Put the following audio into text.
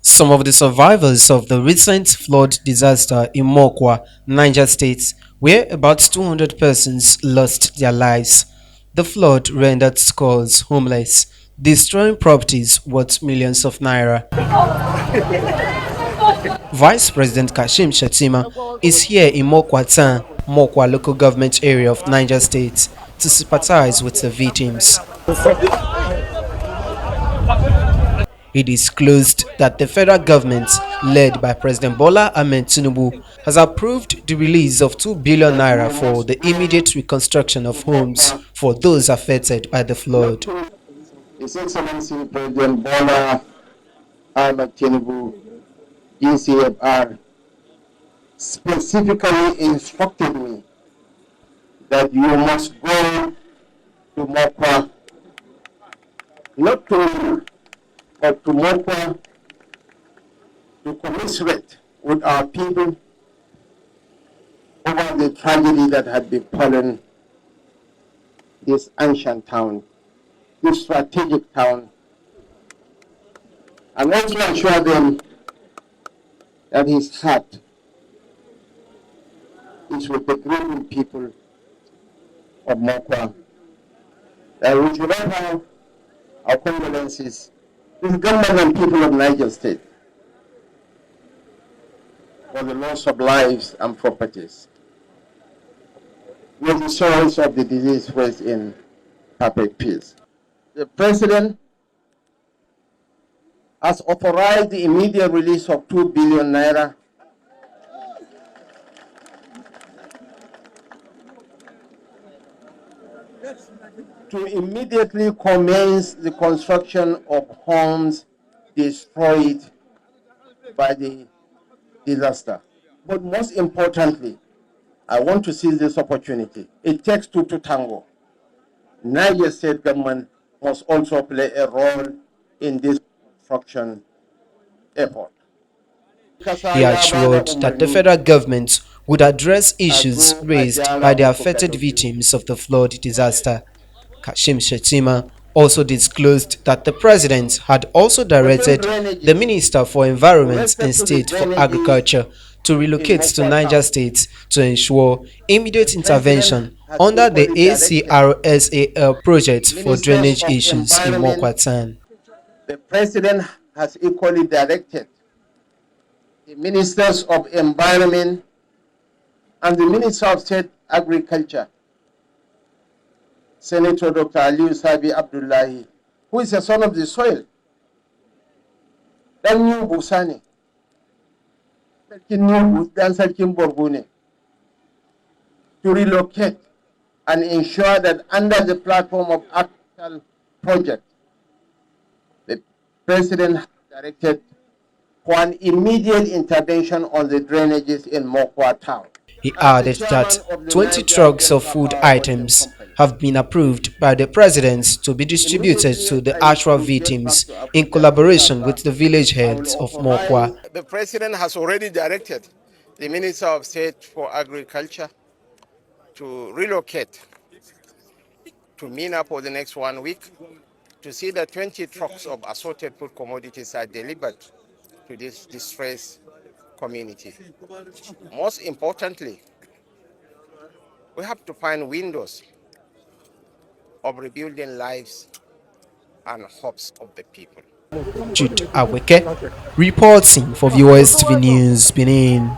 Some of the survivors of the recent flood disaster in Mokwa, Niger State, where about 200 persons lost their lives. The flood rendered scores homeless, destroying properties worth millions of naira. Vice President Kashim Shettima is here in Mokwa Town, Mokwa local government area of Niger State, to sympathize with the victims. He disclosed that the federal government, led by President Bola Ahmed Tinubu, has approved the release of 2 billion naira for the immediate reconstruction of homes for those affected by the flood. His Excellency President Bola Ahmed Tinubu, ECFR, specifically instructed me that you must go to Mokwa, not to but to Mokwa, to commiserate with our people over the tragedy that had befallen this ancient town, this strategic town, and also assure them that his heart is with the grateful people of Mokwa. That we should offer our condolences to the government and people of Niger State for the loss of lives and properties. With the source of the disease was in perfect peace. The President has authorized the immediate release of 2 billion naira to immediately commence the construction of homes destroyed by the disaster. But most importantly, I want to seize this opportunity. It takes two to tango. Niger State government must also play a role in this construction effort. He assured that the federal government would address issues raised by the affected victims of the flood disaster. Kashim Shettima also disclosed that the president had also directed the Minister for Environment and State for Agriculture to relocate to Niger State to ensure immediate intervention under the ACRSAL project for drainage issues in Mokwa Town. The president has equally directed the Ministers of Environment and the Minister of State Agriculture, Senator Dr. Aliyu Sabi Abdullahi, who is a son of the soil, dan New Busani, dan Sarkin Borgune, to relocate and ensure that under the platform of actual project, the president directed for an immediate intervention on the drainages in Mokwa town. He added that 20 trucks of food items have been approved by the president to be distributed to the actual victims in collaboration with the village heads of Mokwa. The president has already directed the Minister of State for Agriculture to relocate to Mina for the next 1 week to see that 20 trucks of assorted food commodities are delivered to this distressed community. Most importantly, we have to find windows of rebuilding lives and hopes of the people. Jude Aweke, reporting for VOS TV News, Benin.